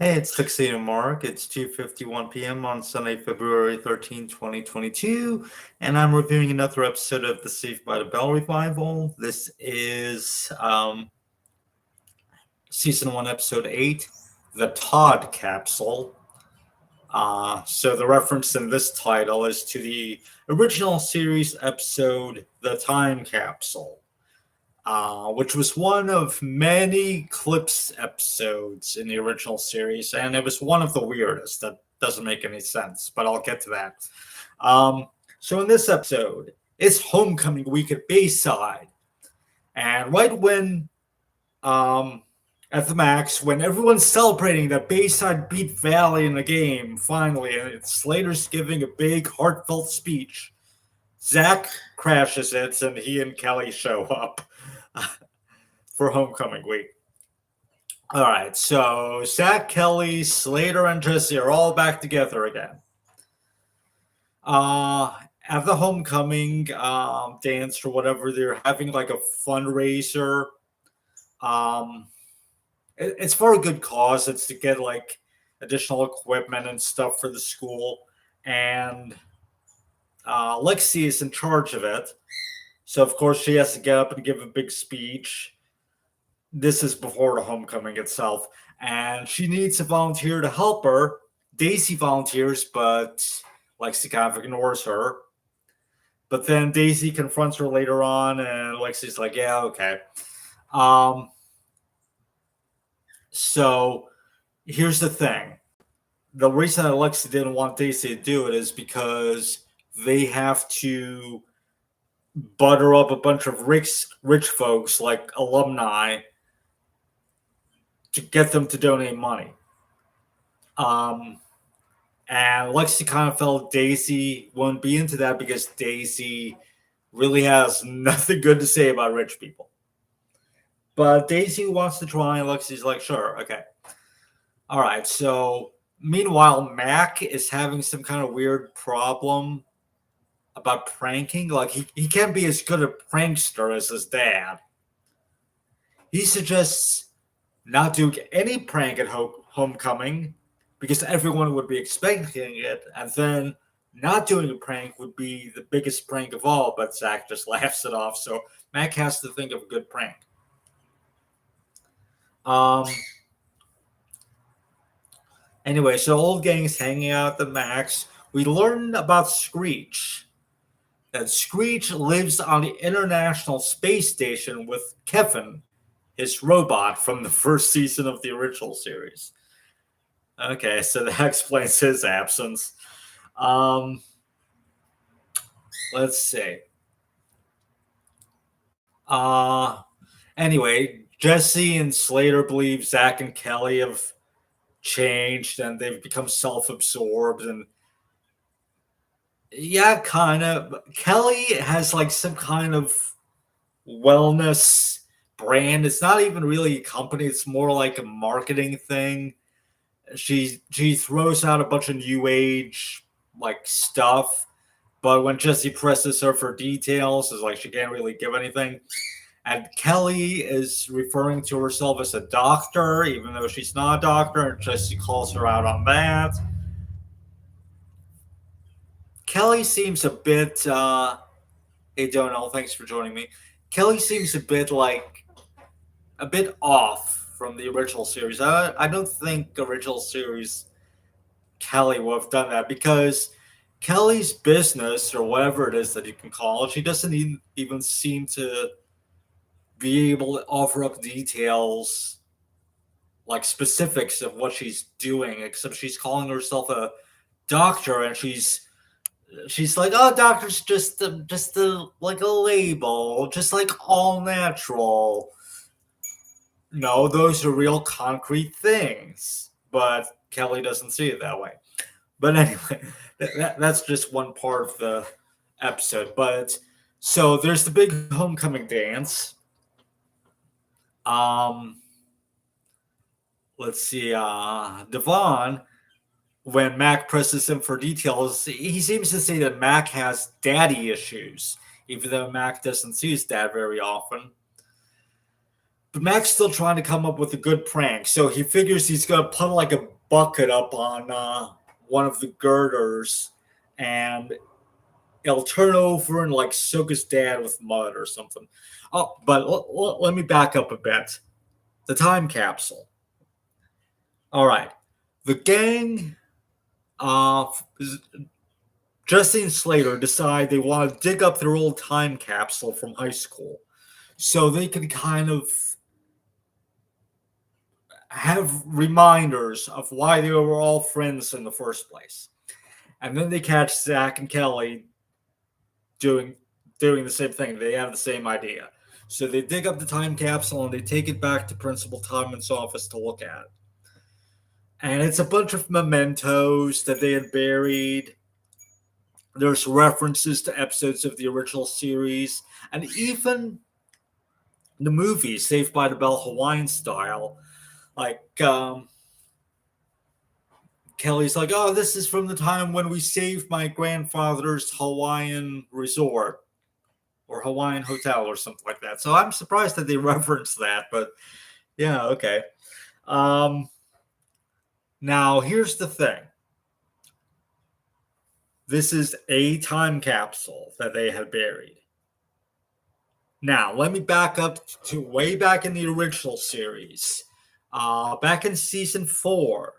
Hey, it's Tuxedo Mark. It's 2:51 p.m. on Sunday, February 13, 2022, and I'm reviewing another episode of the Saved by the Bell revival. This is season 1, episode 8, the Todd Capsule. So the reference in this title is to the original series episode, The Time Capsule, which was one of many clips episodes in the original series, and it was one of the weirdest. That doesn't make any sense, but I'll get to that. So in this episode, it's homecoming week at Bayside, and right when at the max, when everyone's celebrating that Bayside beat Valley in the game, finally, and Slater's giving a big, heartfelt speech, Zach crashes it, and he and Kelly show up for homecoming week. All right, so Zach, Kelly, Slater, and Jesse are all back together again. At the homecoming dance or whatever, they're having like a fundraiser. It's for a good cause. It's to get like additional equipment and stuff for the school, and Lexi is in charge of it. So of course she has to get up and give a big speech. This is before the homecoming itself, and she needs a volunteer to help her. Daisy volunteers, but Lexi kind of ignores her. But then Daisy confronts her later on, and Lexi's like, "Yeah, okay." So here's the thing: the reason that Lexi didn't want Daisy to do it is because they have to butter up a bunch of rich folks like alumni to get them to donate money. And Lexi kind of felt Daisy wouldn't be into that because Daisy really has nothing good to say about rich people. But Daisy wants to try, and Lexi's like, sure, okay. All right, so meanwhile, Mac is having some kind of weird problem about pranking. Like, he can't be as good a prankster as his dad. He suggests not doing any prank at homecoming because everyone would be expecting it, and then not doing a prank would be the biggest prank of all, but Zach just laughs it off, so Mac has to think of a good prank. Anyway, so old gang's hanging out at the Max. We learn about Screech. That Screech lives on the International Space Station with Kevin, his robot from the first season of the original series. Okay, so that explains his absence. Let's see. Anyway, Jesse and Slater believe Zach and Kelly have changed and they've become self-absorbed, and yeah, kind of. Kelly has like some kind of wellness brand. It's not even really a company, it's more like a marketing thing. She throws out a bunch of new age like stuff, but when Jesse presses her for details, it's like she can't really give anything. And Kelly is referring to herself as a doctor, even though she's not a doctor, and Jesse calls her out on that. Kelly seems a bit hey Donald, thanks for joining me. Kelly seems a bit off from the original series. I don't think original series Kelly would have done that because Kelly's business or whatever it is that you can call it, she doesn't even seem to be able to offer up details like specifics of what she's doing, except she's calling herself a doctor, and she's like, oh, doctor's just like a label, just like all natural. No, those are real concrete things, but Kelly doesn't see it that way. But anyway, that's just one part of the episode. But so there's the big homecoming dance. Let's see. Devon, when Mac presses him for details, he seems to say that Mac has daddy issues, even though Mac doesn't see his dad very often. But Mac's still trying to come up with a good prank, so he figures he's gonna put like a bucket up on one of the girders, and it'll turn over and like soak his dad with mud or something. Oh, but let me back up a bit. The time capsule. All right, the gang, uh, Jesse and Slater decide they want to dig up their old time capsule from high school, so they can kind of have reminders of why they were all friends in the first place. And then they catch Zach and Kelly doing the same thing. They have the same idea. So they dig up the time capsule and they take it back to Principal Todman's office to look at it. And it's a bunch of mementos that they had buried. There's references to episodes of the original series, and even the movie Saved by the Bell Hawaiian style. Like, Kelly's like, oh, this is from the time when we saved my grandfather's Hawaiian resort or Hawaiian hotel or something like that. So I'm surprised that they referenced that, but yeah, okay. Now, here's the thing. This is a time capsule that they have buried. Now, let me back up to way back in the original series. Back in season 4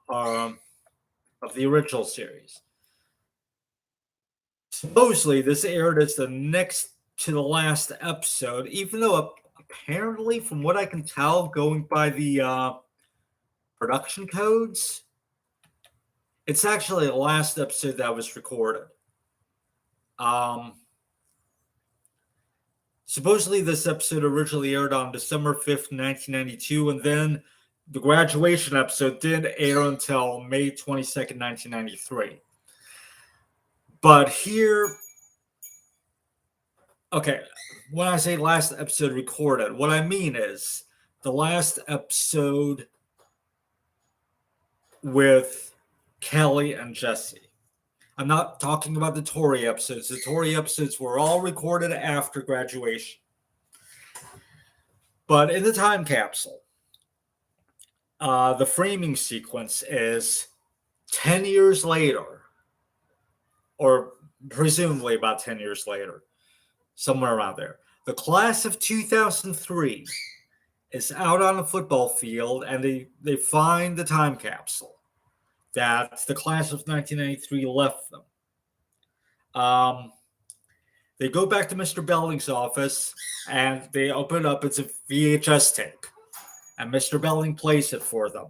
of the original series. Supposedly, this aired as the next to the last episode, even though apparently, from what I can tell, going by the production codes, it's actually the last episode that was recorded. Supposedly, this episode originally aired on December 5th, 1992, and then the graduation episode didn't air until May 22nd, 1993. But here, okay, when I say last episode recorded, what I mean is the last episode with Kelly and Jesse. I'm not talking about the Tori episodes. The Tori episodes were all recorded after graduation. But in the time capsule, the framing sequence is 10 years later, or presumably about 10 years later, somewhere around there. The class of 2003 is out on a football field, and they find the time capsule that the class of 1993 left them. They go back to Mr. Belding's office, and they open it up. It's a VHS tape, and Mr. Belding plays it for them.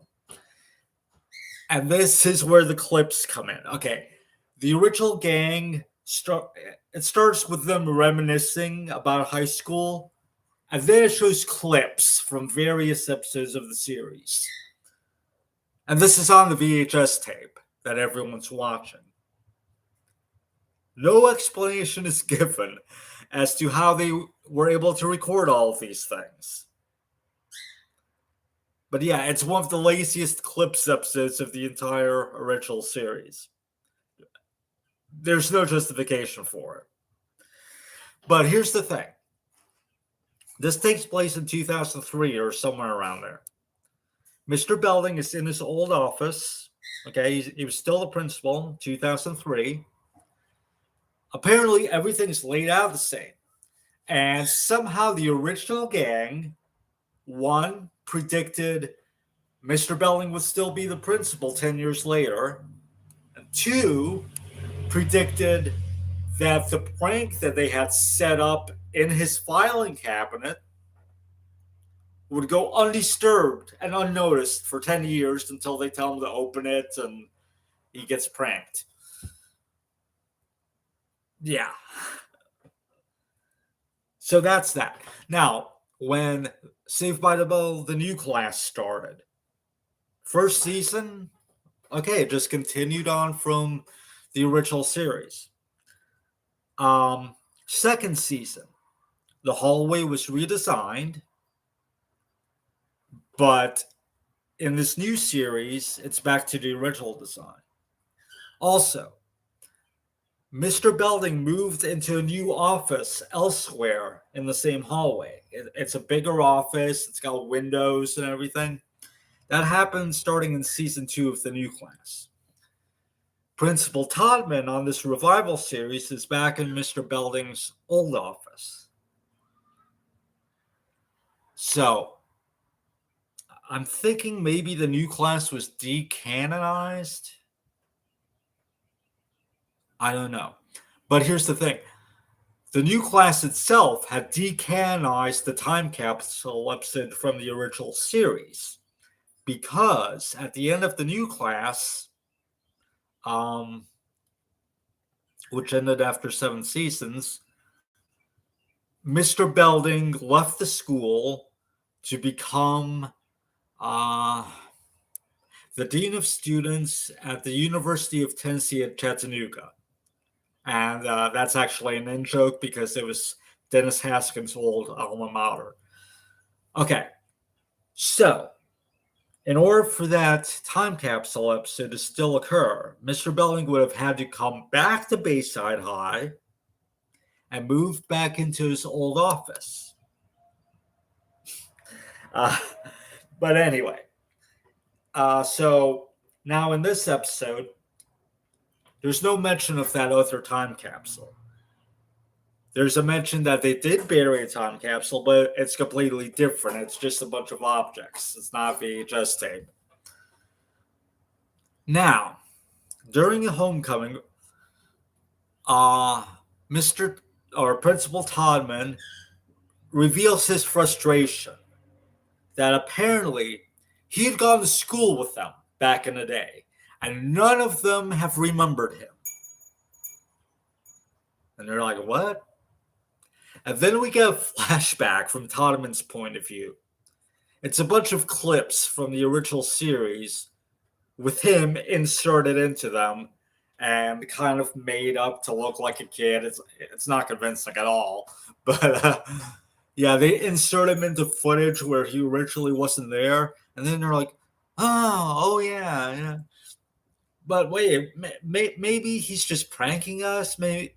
And this is where the clips come in. Okay, the original gang, it starts with them reminiscing about high school, and then it shows clips from various episodes of the series. And this is on the VHS tape that everyone's watching. No explanation is given as to how they were able to record all of these things. But yeah, it's one of the laziest clips episodes of the entire original series. There's no justification for it. But here's the thing. This takes place in 2003 or somewhere around there. Mr. Belding is in his old office. Okay, he was still the principal in 2003. Apparently, everything's laid out the same. And somehow the original gang, one, predicted Mr. Belding would still be the principal 10 years later. And two, predicted that the prank that they had set up in his filing cabinet would go undisturbed and unnoticed for 10 years until they tell him to open it and he gets pranked. Yeah. So that's that. Now, when Saved by the Bell, the new class started, first season, okay, it just continued on from the original series. Second season, the hallway was redesigned, but in this new series, it's back to the original design. Also, Mr. Belding moved into a new office elsewhere in the same hallway. It's a bigger office, it's got windows and everything. That happened starting in season 2 of the new class. Principal Todman on this revival series is back in Mr. Belding's old office. So, I'm thinking maybe the new class was decanonized. I don't know. But here's the thing. The new class itself had decanonized the Time Capsule episode from the original series. Because at the end of the new class, which ended after 7 seasons, Mr. Belding left the school to become the Dean of Students at the University of Tennessee at Chattanooga. And that's actually an in joke because it was Dennis Haskins' old alma mater. Okay, so in order for that time capsule episode to still occur, Mr. Belding would have had to come back to Bayside High and move back into his old office. But anyway, so now in this episode, there's no mention of that other time capsule. There's a mention that they did bury a time capsule, but it's completely different. It's just a bunch of objects. It's not VHS tape. Now, during a homecoming, Mr. or Principal Todman reveals his frustration that apparently he had gone to school with them back in the day, and none of them have remembered him. And they're like, what? And then we get a flashback from Todman's point of view. It's a bunch of clips from the original series with him inserted into them and kind of made up to look like a kid. It's not convincing at all. But yeah, they insert him into footage where he originally wasn't there. And then they're like, oh yeah. But wait, maybe he's just pranking us? Maybe.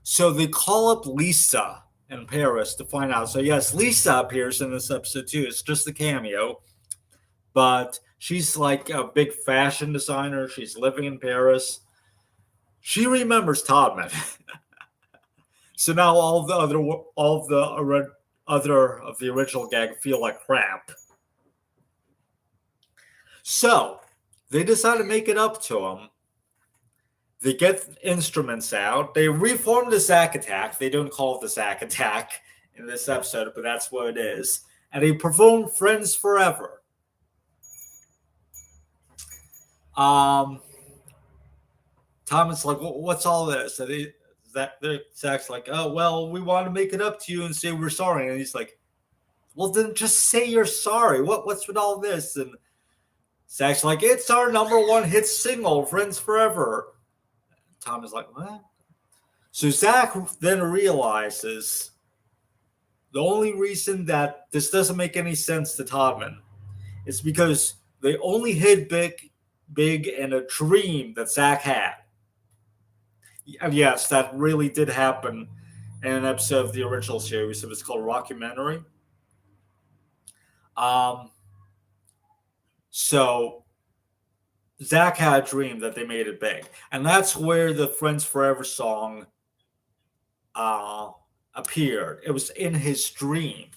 So they call up Lisa in Paris to find out. So yes, Lisa appears in this episode too. It's just a cameo, but she's like a big fashion designer. She's living in Paris. She remembers Todman. So now all of the other of the original gag feel like crap. So they decide to make it up to him. They get instruments out. They reform the Zack Attack. They don't call it the Zack Attack in this episode, but that's what it is. And they perform Friends Forever. Thomas like, what's all this? And Zach's like, oh, well, we want to make it up to you and say we're sorry. And he's like, well, then just say you're sorry. What's with all this? And Zach's like, it's our #1 hit single, Friends Forever. Tom is like, what? So Zach then realizes the only reason that this doesn't make any sense to Todman is because they only hit big in a dream that Zach had. And yes, that really did happen in an episode of the original series. It was called Rockumentary. So Zach had a dream that they made it big. And that's where the Friends Forever song appeared. It was in his dream.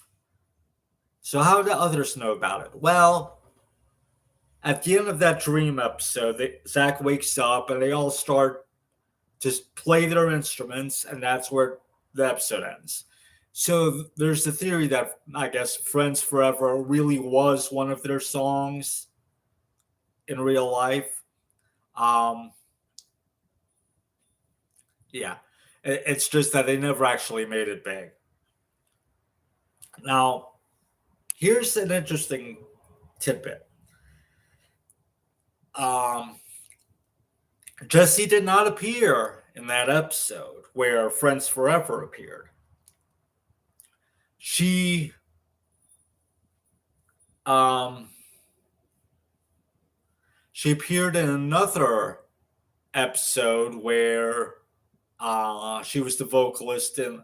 So how did others know about it? Well, at the end of that dream episode, Zach wakes up and they all start to play their instruments, and that's where the episode ends. So there's the theory that, I guess, Friends Forever really was one of their songs in real life. Yeah, it's just that they never actually made it big. Now, here's an interesting tidbit. Jessie did not appear in that episode where Friends Forever appeared. She appeared in another episode where She was the vocalist in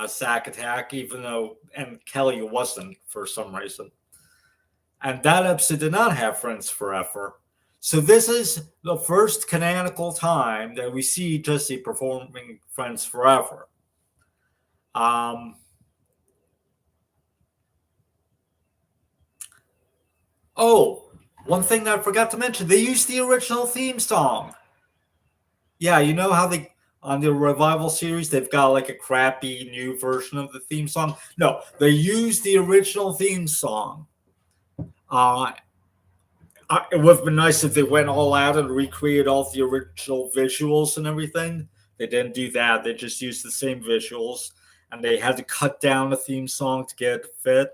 Sack Attack, even though and Kelly wasn't for some reason. And that episode did not have Friends Forever. So this is the first canonical time that we see Jesse performing Friends Forever. Oh, one thing that I forgot to mention, they used the original theme song. Yeah, you know how they on the revival series they've got like a crappy new version of the theme song? No, they used the original theme song. It would have been nice if they went all out and recreated all the original visuals and everything. They didn't do that. They just used the same visuals, and they had to cut down the theme song to get it to fit.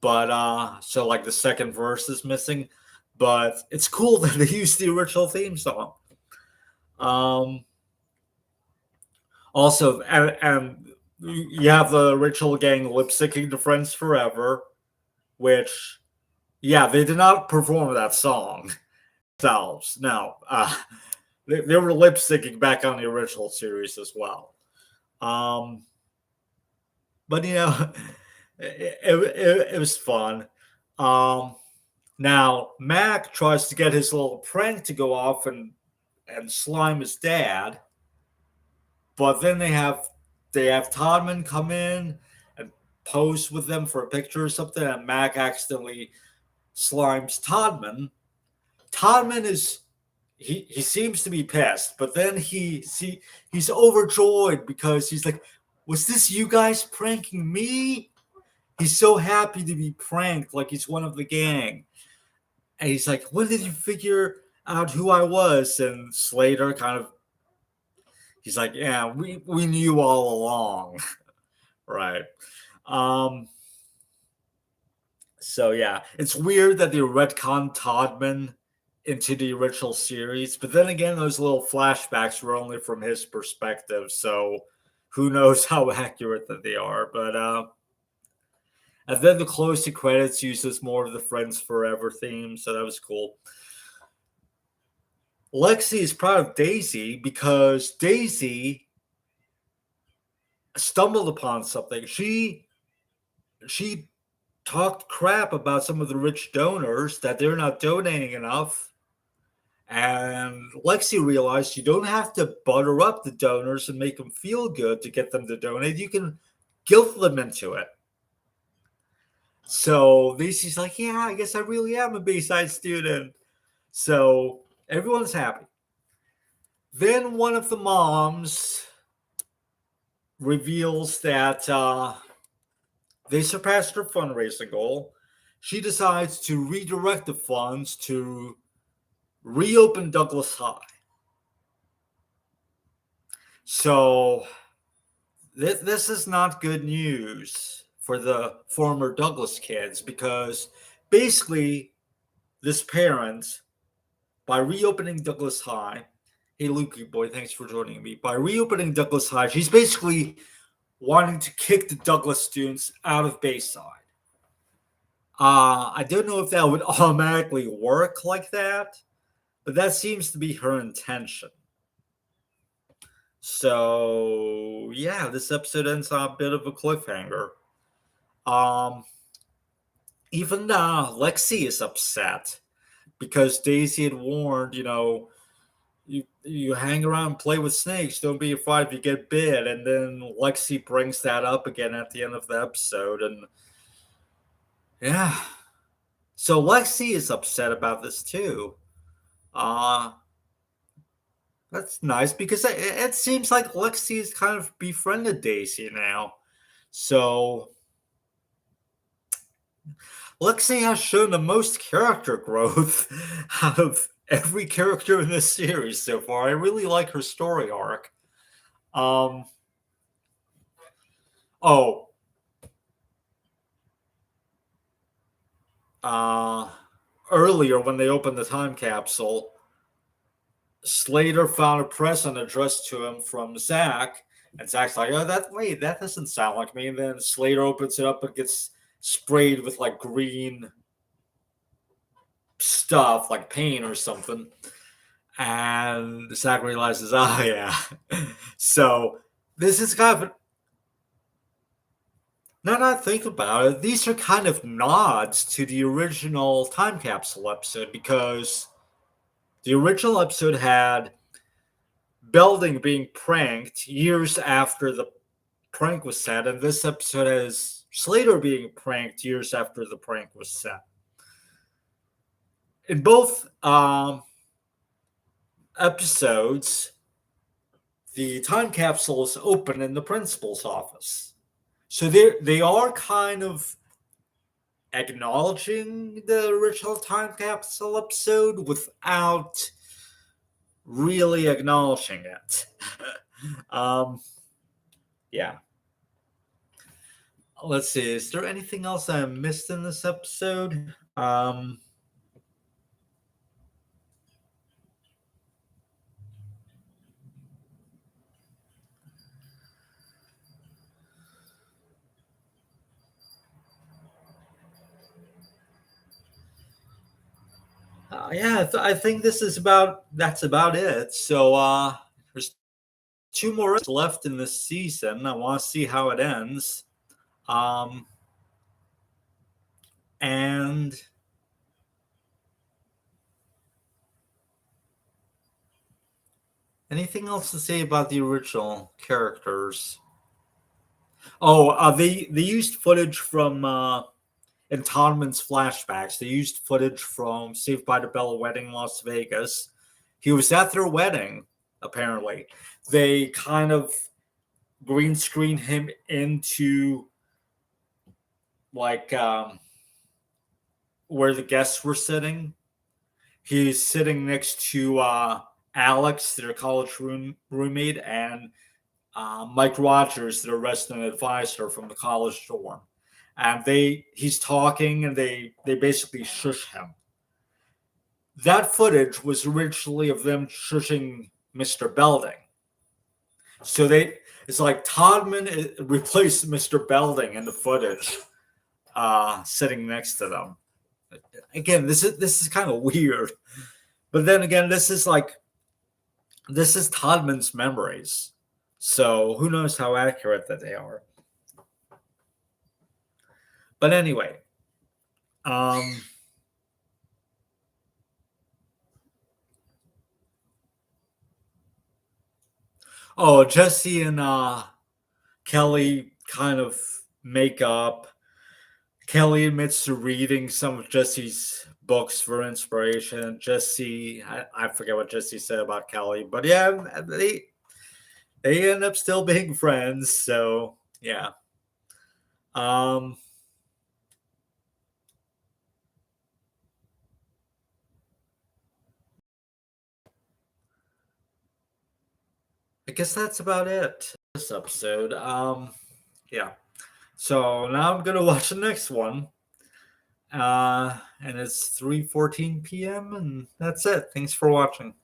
But so like the second verse is missing. But it's cool that they used the original theme song. Also, and you have the original gang lip syncing to Friends Forever, which, yeah, they did not perform that song themselves. No, they were lip syncing back on the original series as well. But you know, it was fun. Now Mac tries to get his little prank to go off and slime his dad, but then they have Toddman come in and pose with them for a picture or something, and Mac accidentally slimes Toddman. Toddman is he seems to be pissed, but then he's overjoyed because he's like, "Was this you guys pranking me?" He's so happy to be pranked, like he's one of the gang. And he's like, "When did you figure out who I was?" And Slater kind of, he's like, "Yeah, we knew all along." Right. So yeah, it's weird that they retconned Toddman into the original series, but then again, those little flashbacks were only from his perspective, so who knows how accurate that they are. But and then the closing credits uses more of the Friends Forever theme, so that was cool. Lexi is proud of Daisy because Daisy stumbled upon something. She talked crap about some of the rich donors that they're not donating enough. And Lexi realized you don't have to butter up the donors and make them feel good to get them to donate. You can guilt them into it. So Lucy's like, "Yeah, I guess I really am a Bayside student." So everyone's happy. Then one of the moms reveals that they surpassed her fundraising goal. She decides to redirect the funds to reopen Douglas High. So this is not good news for the former Douglas kids because basically this parent, by reopening Douglas High, hey Lukey boy, thanks for joining me. By reopening Douglas High, she's basically wanting to kick the Douglas students out of Bayside. I don't know if that would automatically work like that, but that seems to be her intention. So yeah, this episode ends on a bit of a cliffhanger. Even Lexi is upset because Daisy had warned, you hang around and play with snakes, don't be afraid if you get bit. And then Lexi brings that up again at the end of the episode. And yeah. So Lexi is upset about this too. That's nice because it seems like Lexi has kind of befriended Daisy now. So Lexi has shown the most character growth out of every character in this series so far. I really like her story arc. Earlier when they opened the time capsule, Slater found a present addressed to him from Zach, and Zach's like, "Oh, that doesn't sound like me." And then Slater opens it up and gets sprayed with like green stuff, like paint or something. And Zach realizes, oh yeah. So this is kind of, now that I think about it, these are kind of nods to the original Time Capsule episode, because the original episode had Belding being pranked years after the prank was set, and this episode has Slater being pranked years after the prank was set. In both episodes, the time capsule is open in the principal's office. So they are kind of acknowledging the original time capsule episode without really acknowledging it. Yeah. Let's see. Is there anything else I missed in this episode? Yeah, I think that's about it. So there's two more left in this season. I want to see how it ends. And anything else to say about the original characters? Oh, they used footage from in Todman's flashbacks. They used footage from Saved by the Bell wedding in Las Vegas. He was at their wedding, apparently. They kind of green screen him into like where the guests were sitting. He's sitting next to Alex, their college roommate, and Mike Rogers, their resident advisor from the college dorm. And he's talking, and they basically shush him. That footage was originally of them shushing Mr. Belding. So it's like Todman replaced Mr. Belding in the footage, sitting next to them. Again, this is kind of weird, but then again, this is Todman's memories, so who knows how accurate that they are. But anyway, oh, Jesse and Kelly kind of make up. Kelly admits to reading some of Jesse's books for inspiration. Jesse, I forget what Jesse said about Kelly, but yeah, they end up still being friends. So yeah. I guess that's about it. This episode. Yeah. So now I'm gonna watch the next one. And it's 3:14 p.m. and that's it. Thanks for watching.